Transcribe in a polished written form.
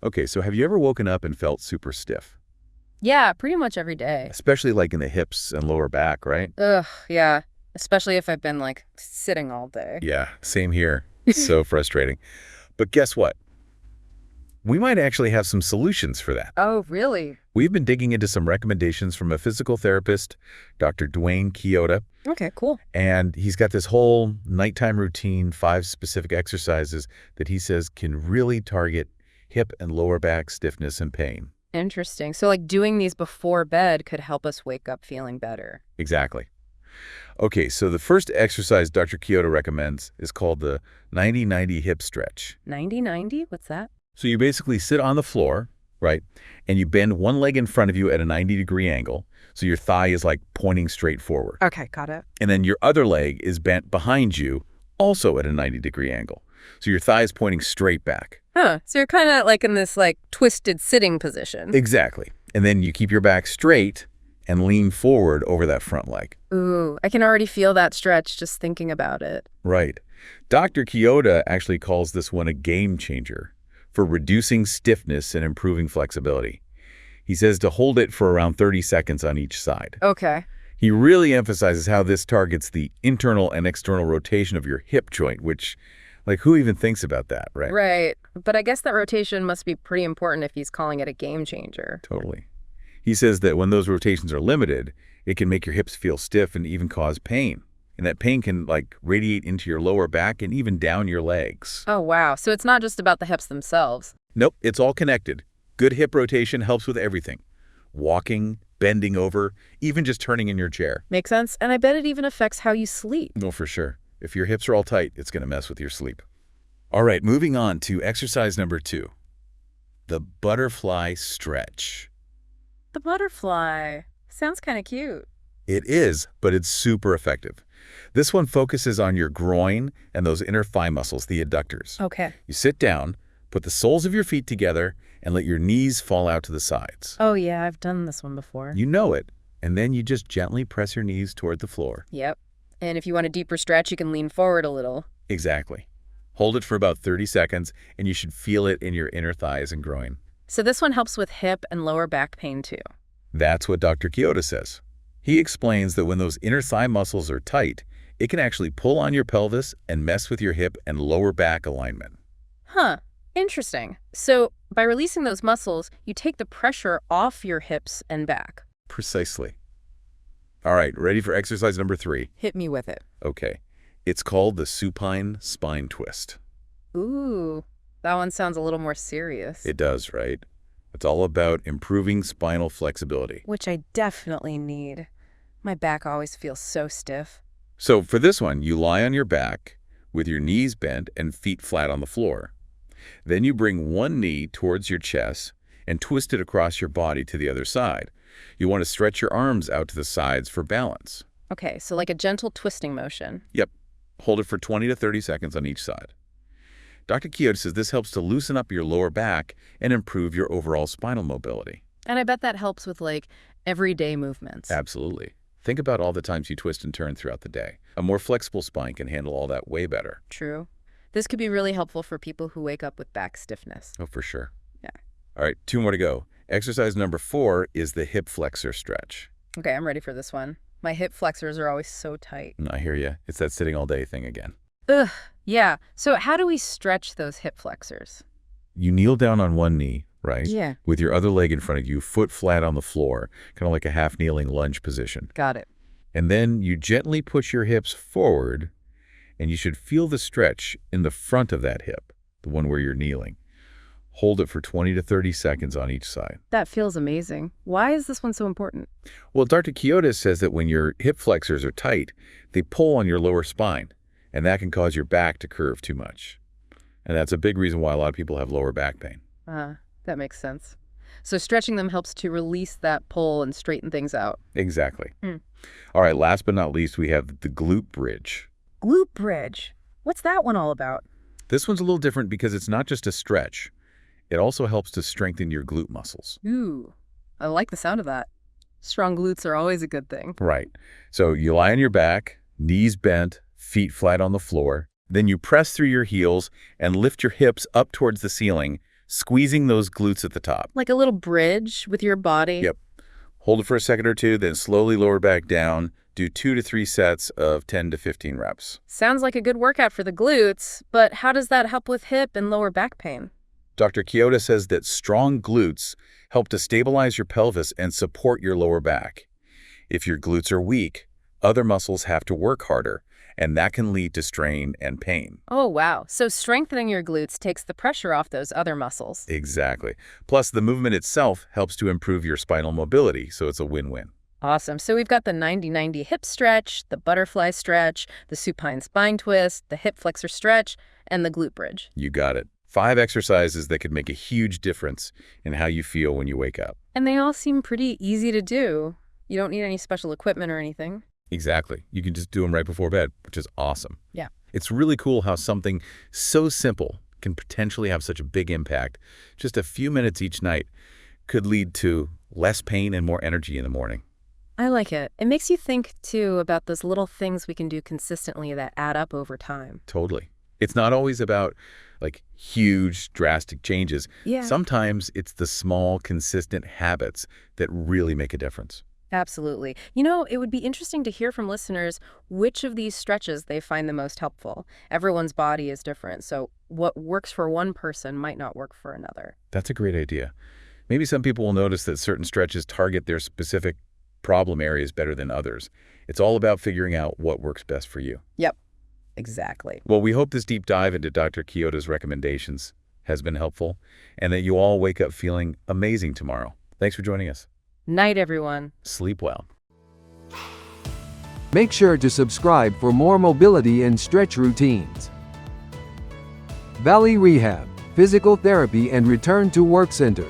Okay, so have you ever woken up and felt super stiff? Yeah, pretty much every day. Especially like in the hips and lower back, right? Ugh, yeah. Especially if I've been, sitting all day. Yeah, same here. So frustrating. But guess what? We might actually have some solutions for that. Oh, really? We've been digging into some recommendations from a physical therapist, Dr. Dwayne Chioda, Okay, cool. and he's got this whole nighttime routine, 5 specific exercises that he says can really target hip and lower back stiffness and pain. Interesting. So, doing these before bed could help us wake up feeling better. Exactly. Okay, so the first exercise Dr. Chioda recommends is called the 90-90 hip stretch. 90-90? What's that? So you basically sit on the floor, right, and you bend one leg in front of you at a 90-degree angle, so your thigh is like pointing straight forward. Okay, got it. And then your other leg is bent behind you, also at a 90-degree angle, so your thigh is pointing straight back. Huh. So you're kind of in this, twisted sitting position. Exactly. And then you keep your back straight and lean forward over that front leg. Ooh, I can already feel that stretch just thinking about it. Right. Dr. Chioda actually calls this one a game changer for reducing stiffness and improving flexibility. He says to hold it for around 30 seconds on each side. Okay. He really emphasizes how this targets the internal and external rotation of your hip joint, which, who even thinks about that, right? Right. But I guess that rotation must be pretty important if he's calling it a game changer. Totally. He says that when those rotations are limited, it can make your hips feel stiff and even cause pain. And that pain can, radiate into your lower back and even down your legs. Oh, wow. So it's not just about the hips themselves. Nope, it's all connected. Good hip rotation helps with everything. Walking, bending over, even just turning in your chair. Makes sense. And I bet it even affects how you sleep. No, for sure. If your hips are all tight, it's going to mess with your sleep. All right, moving on to exercise number 2, the butterfly stretch. The butterfly. Sounds kind of cute. It is, but it's super effective. This one focuses on your groin and those inner thigh muscles, the adductors. Okay. You sit down, put the soles of your feet together, and let your knees fall out to the sides. Oh, yeah, I've done this one before. You know it. And then you just gently press your knees toward the floor. Yep. And if you want a deeper stretch, you can lean forward a little. Exactly. Hold it for about 30 seconds, and you should feel it in your inner thighs and groin. So this one helps with hip and lower back pain, too. That's what Dr. Chioda says. He explains that when those inner thigh muscles are tight, it can actually pull on your pelvis and mess with your hip and lower back alignment. Huh. Interesting. So by releasing those muscles, you take the pressure off your hips and back. Precisely. All right, ready for exercise number 3? Hit me with it. Okay. It's called the supine spine twist. Ooh, that one sounds a little more serious. It does, right? It's all about improving spinal flexibility. Which I definitely need. My back always feels so stiff. So for this one, you lie on your back with your knees bent and feet flat on the floor. Then you bring one knee towards your chest and twist it across your body to the other side. You want to stretch your arms out to the sides for balance. Okay, so like a gentle twisting motion. Yep. Hold it for 20 to 30 seconds on each side. Dr. Chioda says this helps to loosen up your lower back and improve your overall spinal mobility. And I bet that helps with everyday movements. Absolutely. Think about all the times you twist and turn throughout the day. A more flexible spine can handle all that way better. True. This could be really helpful for people who wake up with back stiffness. Oh, for sure. Yeah. All right, 2 more to go. Exercise number 4 is the hip flexor stretch. Okay, I'm ready for this one. My hip flexors are always so tight. I hear you. It's that sitting all day thing again. Ugh, yeah. So how do we stretch those hip flexors? You kneel down on one knee, right? Yeah. With your other leg in front of you, foot flat on the floor, kind of like a half-kneeling lunge position. Got it. And then you gently push your hips forward, and you should feel the stretch in the front of that hip, the one where you're kneeling. Hold it for 20 to 30 seconds on each side. That feels amazing. Why is this one so important? Well, Dr. Chioda says that when your hip flexors are tight, they pull on your lower spine, and that can cause your back to curve too much. And that's a big reason why a lot of people have lower back pain. That makes sense. So stretching them helps to release that pull and straighten things out. Exactly. All right, last but not least, we have the glute bridge. Glute bridge. What's that one all about? This one's a little different because it's not just a stretch. It also helps to strengthen your glute muscles. Ooh, I like the sound of that. Strong glutes are always a good thing. Right. So you lie on your back, knees bent, feet flat on the floor. Then you press through your heels and lift your hips up towards the ceiling, squeezing those glutes at the top. Like a little bridge with your body? Yep. Hold it for a second or two, then slowly lower back down. Do 2 to 3 sets of 10 to 15 reps. Sounds like a good workout for the glutes, but how does that help with hip and lower back pain? Dr. Kyoto says that strong glutes help to stabilize your pelvis and support your lower back. If your glutes are weak, other muscles have to work harder, and that can lead to strain and pain. Oh, wow. So strengthening your glutes takes the pressure off those other muscles. Exactly. Plus, the movement itself helps to improve your spinal mobility, so it's a win-win. Awesome. So we've got the 90-90 hip stretch, the butterfly stretch, the supine spine twist, the hip flexor stretch, and the glute bridge. You got it. 5 exercises that could make a huge difference in how you feel when you wake up. And they all seem pretty easy to do. You don't need any special equipment or anything. Exactly. You can just do them right before bed, which is awesome. Yeah. It's really cool how something so simple can potentially have such a big impact. Just a few minutes each night could lead to less pain and more energy in the morning. I like it. It makes you think, too, about those little things we can do consistently that add up over time. Totally. It's not always about huge, drastic changes. Yeah. Sometimes it's the small, consistent habits that really make a difference. Absolutely. You know, it would be interesting to hear from listeners which of these stretches they find the most helpful. Everyone's body is different, so what works for one person might not work for another. That's a great idea. Maybe some people will notice that certain stretches target their specific problem areas better than others. It's all about figuring out what works best for you. Yep, exactly. Well, we hope this deep dive into Dr. Kyoto's recommendations has been helpful and that you all wake up feeling amazing tomorrow. Thanks for joining us. Night, everyone. Sleep well. Make sure to subscribe for more mobility and stretch routines. Valley Rehab, Physical Therapy and Return to Work Center.